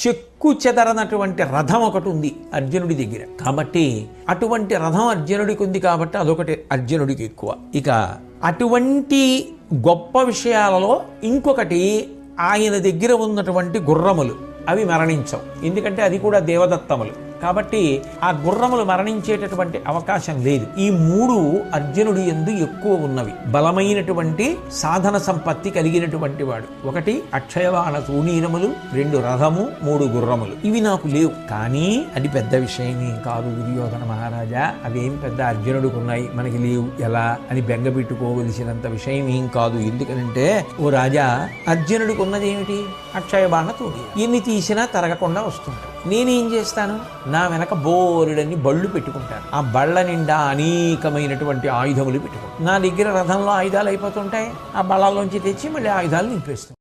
చెక్కు చెదరనటువంటి రథం ఒకటి ఉంది అర్జునుడి దగ్గర. కాబట్టి అటువంటి రథం అర్జునుడికి ఉంది కాబట్టి అదొకటి అర్జునుడికి ఎక్కువ. ఇక అటువంటి గొప్ప విషయాలలో ఇంకొకటి, ఆయన దగ్గర ఉన్నటువంటి గుర్రములు అవి మరణించవు. ఎందుకంటే అది కూడా దేవదత్తములు కాబట్టి ఆ గుర్రములు మరణించేటటువంటి అవకాశం లేదు. ఈ మూడు అర్జునుడి యందు ఎక్కువ ఉన్నవి. బలమైనటువంటి సాధన సంపత్తి కలిగినటువంటి వాడు. ఒకటి అక్షయవాణ తూణీరములు, 2 రథము, 3 గుర్రములు. ఇవి నాకు లేవు. కానీ అది పెద్ద విషయం ఏం కాదు దుర్యోధన మహారాజా, అవేం పెద్ద అర్జునుడికి ఉన్నాయి మనకి లేవు ఎలా అని బెంగ పెట్టుకోవలసినంత విషయం ఏం కాదు. ఎందుకనంటే ఓ రాజా, అర్జునుడికి ఉన్నది ఏమిటి? అక్షయబాణ తూణి. ఎన్ని తీసినా తరగకుండా వస్తుంటాయి. నేనేం చేస్తాను? నా వెనక బోరుడని బళ్ళు పెట్టుకుంటాను. ఆ బళ్ళ నిండా అనేకమైనటువంటి ఆయుధములు పెట్టుకుంటాను. నా దగ్గర రథంలో ఆయుధాలు అయిపోతుంటాయి. ఆ బళ్ళలోంచి తెచ్చి మళ్ళీ ఆయుధాలు నింపేస్తాను.